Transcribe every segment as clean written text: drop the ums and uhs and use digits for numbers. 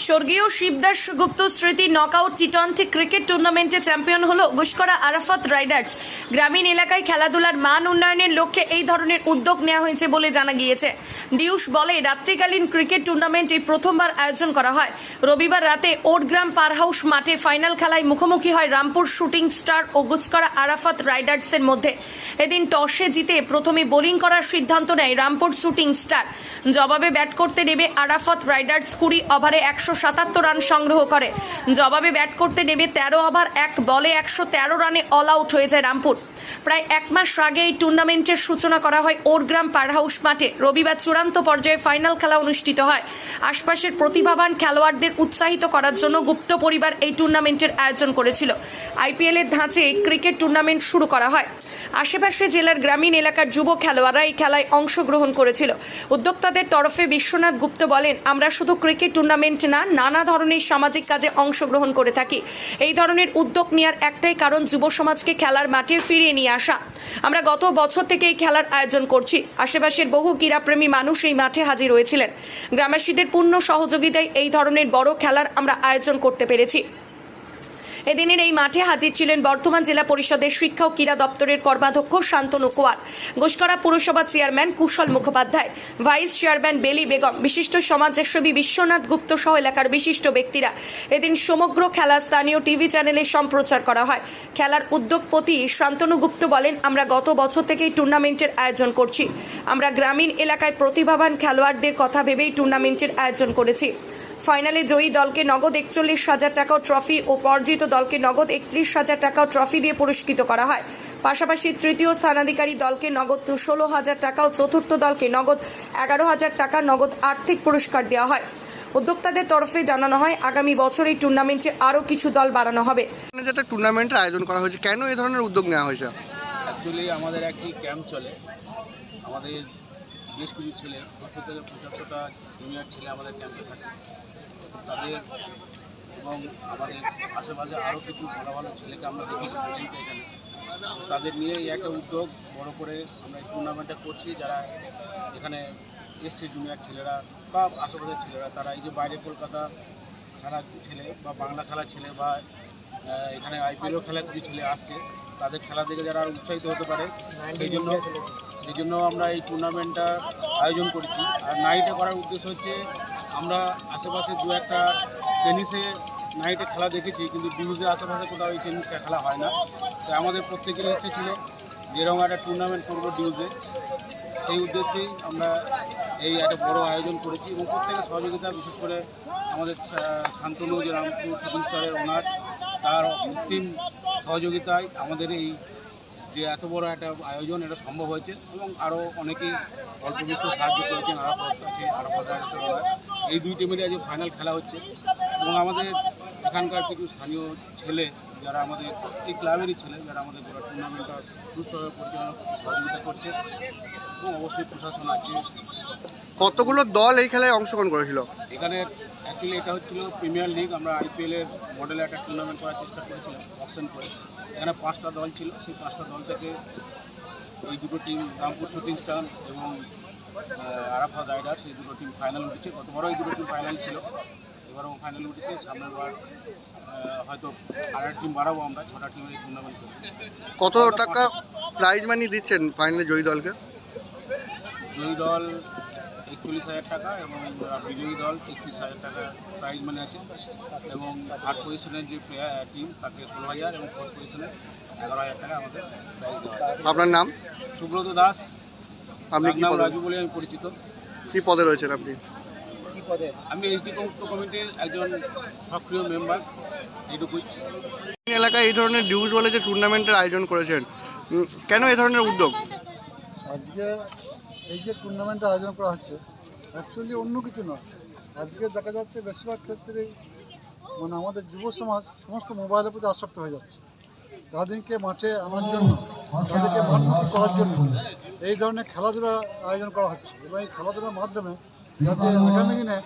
স্বর্গীয় শিবদাস গুপ্ত স্মৃতি knockout টি-20 cricket টুর্নামেন্টে চ্যাম্পিয়ন হলো গুসকরা আরাফাত রাইডার্স। গ্রামীণ এলাকায় খেলাধুলার মান উন্নয়নের লক্ষ্যে এই ধরনের উদ্যোগ নেওয়া হয়েছে বলে জানা গিয়েছে। ডিউস বলে রাত্রিকালীন ক্রিকেট টুর্নামেন্ট এই প্রথমবার আয়োজন করা হয়। রবিবার রাতে ওটগ্রাম পার হাউস মাঠে ফাইনাল খেলায় মুখোমুখি হয় রামপুর শুটিং স্টার ও গুসকরা আরাফাত রাইডার্সের মধ্যে। এদিন টসে জিতে প্রথমে বোলিং করার সিদ্ধান্ত নেয় রামপুর শুটিং স্টার। জবাবে ব্যাট করতে নেমে আরাফাত রাইডার্স 20 ওভারে 177 রান সংগ্রহ করে। জবাবে ব্যাট করতে নেমে 13 ওভার 1 বলে 113 রানে অল আউট হয়ে যায় রামপুর। প্রায় এক মাস আগে এই টুর্নামেন্টের সূচনা করা হয় ওটগ্রাম পার হাউস মাঠে। রবিবার চূড়ান্ত পর্যায়ে ফাইনাল খেলা অনুষ্ঠিত হয়। আশপাশের প্রতিভাবান খেলোয়াড়দের উৎসাহিত করার জন্য গুপ্ত পরিবার এই টুর্নামেন্টের আয়োজন করেছিল। আইপিএলের ধাঁচে ক্রিকেট টুর্নামেন্ট শুরু করা হয়। আশেপাশে জেলার গ্রামীণ এলাকার যুব খেলোয়াড়রা এই খেলায় অংশগ্রহণ করেছিল। উদ্যোক্তাদের তরফে বিশ্বনাথ গুপ্ত বলেন, আমরা শুধু ক্রিকেট টুর্নামেন্ট না, নানা ধরনের সামাজিক কাজে অংশগ্রহণ করে থাকি। এই ধরনের উদ্যোগ নেওয়ার একটাই কারণ যুব সমাজকে খেলার মাঠে ফিরিয়ে নিয়ে আসা। আমরা গত বছর থেকে এই খেলার আয়োজন করছি। আশেপাশের বহু ক্রীড়াপ্রেমী মানুষ এই মাঠে হাজির হয়েছিলেন। গ্রামবাসীদের পূর্ণ সহযোগিতায় এই ধরনের বড় খেলার আমরা আয়োজন করতে পেরেছি। এদিনের এই মাঠে হাজির ছিলেন বর্ধমান জেলা পরিষদের শিক্ষা ও ক্রীড়া দপ্তরের কর্মাধ্যক্ষ শান্তনু কোয়ার, গুসকরা পুরসভার চেয়ারম্যান কুশল মুখোপাধ্যায়, ভাইস চেয়ারম্যান বেলি বেগম, বিশিষ্ট সমাজসেবী বিশ্বনাথ গুপ্ত সহ এলাকার বিশিষ্ট ব্যক্তিরা। এদিন সমগ্র খেলা স্থানীয় টিভি চ্যানেলে সম্প্রচার করা হয়। খেলার উদ্যোগপতি শান্তনু গুপ্ত বলেন, আমরা গত বছর থেকেই টুর্নামেন্টের আয়োজন করছি। আমরা গ্রামীণ এলাকায় প্রতিভাবান খেলোয়াড়দের কথা ভেবেই টুর্নামেন্টের আয়োজন করেছি। ফাইনালে জয়ী দলকে নগদ 41,000 টাকা ও ট্রফি ও পরাজিত দলকে নগদ 31,000 টাকা ও ট্রফি দিয়ে পুরস্কৃত করা হয়। পাশাপাশি তৃতীয় স্থানাধিকারী দলকে নগদ 16,000 টাকা ও চতুর্থ দলকে নগদ 11,000 টাকা নগদ আর্থিক পুরস্কার দেওয়া হয়। উদ্যোক্তাদের তরফে জানানো হয়, আগামী বছর এই টুর্নামেন্টে আরও কিছু দল বাড়ানো হবে। যেটা টুর্নামেন্টের আয়োজন করা হয়েছে, কেন এই ধরনের উদ্যোগ নেওয়া হয়েছে? অ্যাকচুয়ালি আমাদের একটি ক্যাম্প চলে। আমাদের বেশ কিছু ছেলে 70 থেকে 75টা জুনিয়র ছেলে আমাদের ক্যাম্পে থাকে। তাদের এবং আমাদের আশেপাশে আরও কিছু ভালো ভালো ছেলেকে আমরা দেখেছি এখানে। তাদের নিয়ে এই একটা উদ্যোগ বড় করে আমরা এই টুর্নামেন্টটা করছি। যারা এখানে এসছে জুনিয়র ছেলেরা বা আশেপাশের ছেলেরা, তারা এই যে বাইরে কলকাতা খেলার ছেলে বা বাংলা খেলার ছেলে বা এখানে আইপিএলও খেলার কিছু ছেলে আসছে, তাদের খেলা দেখে যারা আরও উৎসাহিত হতে পারে, সেই জন্য আমরা এই টুর্নামেন্টটা আয়োজন করেছি। আর নাইটে করার উদ্দেশ্য হচ্ছে, আমরা আশেপাশে দু একটা টেনিসে নাইটে খেলা দেখেছি, কিন্তু ডিউজে আশেপাশে কোথাও এই টেনিস খেলা হয় না। তো আমাদের প্রত্যেকের ইচ্ছে ছিল যেরকম একটা টুর্নামেন্ট করবো ডিউজে। সেই উদ্দেশ্যেই আমরা এই একটা বড় আয়োজন করেছি এবং প্রত্যেকের সহযোগিতা, বিশেষ করে আমাদের শান্তনু যে রামপুর শুটিং স্টারের ওনার, তার অন্তিম সহযোগিতায় আমাদের এই যে এত বড় একটা আয়োজন এটা সম্ভব হয়েছে। এবং আরও অনেকেই অল্প বিস্তর সাহায্য করেছেন। আরাফাত রাইডার্সের ওনার এই দুই টিমেরই আজ ফাইনাল খেলা হচ্ছে। এবং আমাদের এখানকার কিছু স্থানীয় ছেলে যারা আমাদের এই ক্লাবেরই ছেলে, যারা আমাদের গোটা টুর্নামেন্টটা সুষ্ঠুভাবে পরিচালনা সহযোগিতা করছে। এবং অবশ্যই প্রশাসন আছে। কতগুলো দল এই খেলায় অংশগ্রহণ করেছিল? এখানে অ্যাকচুয়ালি এটা হচ্ছিল প্রিমিয়ার লিগ। আমরা আইপিএলের মডেলে একটা টুর্নামেন্ট করার চেষ্টা করেছিলাম অপশন করে। এখানে 5টা দল ছিল। সেই 5টা দল থেকে এই দুটো টিম, রামপুর শুটিং স্টার এবং আরাফাত রাইডার্স, এই দুটো টিম ফাইনাল উঠেছে। গতবারও এই দুটো টিম ফাইনাল ছিল, এবারও ফাইনাল উঠেছে। সামনের বার হয়তো আরেকটা টিম বাড়াবো আমরা, 6টা টিমের এই টুর্নামেন্ট করবো। কত টাকা প্রাইজ মানি দিচ্ছেন ফাইনালে জয়ী দলকে? জয়ী দল 41,000 টাকা এবং বিজয়ী দল 31,000 টাকা প্রাইজ মানি আছে। এবং থার্ড পজিশনের যে টিম তাকে 16,000 এবং ফোর্থ পজিশনের 11,000 টাকা আমাদের প্রাইজ দেওয়া আছে। আপনার নাম? সুব্রত দাস। আপনি কি নাম পদে? রাজু বলে আমি পরিচিত। কি পদে রয়েছেন আপনি? আমি এইচডি কমিটির একজন সক্রিয় মেম্বার, এইটুকুই। এলাকায় এই ধরনের ডিউজ বলে যে টুর্নামেন্টের আয়োজন করেছেন, কেন এই ধরনের উদ্যোগ? আজকে এই যে টুর্নামেন্টের আয়োজন করা হচ্ছে, অ্যাকচুয়ালি অন্য কিছু নয়। আজকে দেখা যাচ্ছে বেশিরভাগ ক্ষেত্রেই আমাদের যুব সমাজ সমস্ত মোবাইলের প্রতি আসক্ত হয়ে যাচ্ছে। তাদেরকে মাঠে আনার জন্য, তাদেরকে মাঠমুখী করার জন্য এই ধরনের খেলাধুলার আয়োজন করা হচ্ছে। এবং এই খেলাধুলার মাধ্যমে যাতে আগামী দিনে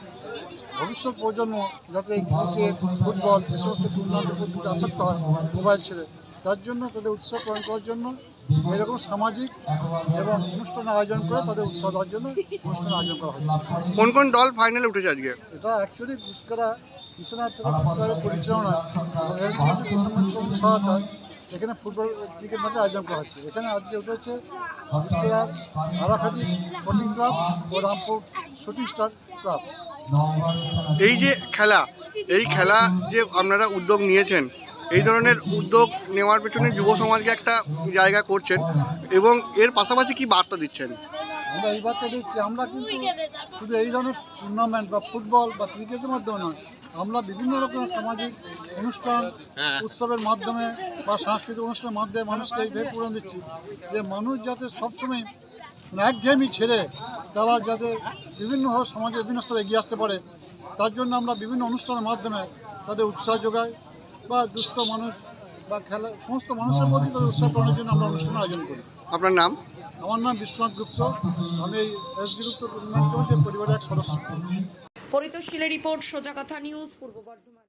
ভবিষ্যৎ প্রজন্ম যাতে ক্রিকেট, ফুটবল এই সমস্ত টুর্নামেন্টের প্রতি আসক্ত হয় মোবাইল ছেড়ে, তার জন্য তাদের উৎসাহ প্রদান করার জন্য এরকম সামাজিক এবং অনুষ্ঠান আয়োজন করে তাদের উৎসাহ দেওয়ার জন্য অনুষ্ঠান আয়োজন করা হচ্ছে। কোন কোন দল ফাইনালে উঠেছে আজকে? এটা অ্যাকচুয়ালি ঘুষকরা কৃষ্ণনাথ ক্লাবের পরিচালনা এবং এসডিপি টুর্নামেন্ট কমিটির সহায়তায় এখানে ফুটবল ক্রিকেট ম্যাচের আয়োজন করা হচ্ছে। এখানে আজকে উঠেছে ঘুষকরার আরাফাটি স্পোর্টিং ক্লাব ও রামপুর শুটিং স্টার ক্লাব। এই যে খেলা, এই খেলা যে আপনারা উদ্যোগ নিয়েছেন, এই ধরনের উদ্যোগ নেওয়ার পেছনে যুব সমাজকে একটা জায়গা করছেন এবং এর পাশাপাশি কি বার্তা দিচ্ছেন? আমরা এই বার্তা দিচ্ছি, আমরা কিন্তু শুধু এই ধরনের টুর্নামেন্ট বা ফুটবল বা ক্রিকেটের মাধ্যমে নয়, আমরা বিভিন্ন রকমের সামাজিক অনুষ্ঠান উৎসবের মাধ্যমে বা সাংস্কৃতিক অনুষ্ঠানের মাধ্যমে মানুষকে এইভাবে পূরণ দিচ্ছি যে মানুষ যাতে সবসময় একঘেয়েমি ছেড়ে তারা যাতে বিভিন্নভাবে সমাজের বিভিন্ন স্তরে এগিয়ে আসতে পারে, তার জন্য আমরা বিভিন্ন অনুষ্ঠানের মাধ্যমে তাদের উৎসাহ যোগাই বা দুস্থ মানুষ বা খেলা সমস্ত মানুষের প্রতি তাদের উৎসাহ প্রদানের জন্য আমরা অনুষ্ঠান আয়োজন করি। আপনার নাম? আমার নাম বিশ্বনাথ গুপ্ত, আমি এই এসডি গুপ্ত টুর্নামেন্ট কমিটির পরিবারের এক সদস্য। পরিতোষ শীলের রিপোর্ট, সোজা কথা নিউজ, পূর্ব বর্ধমান।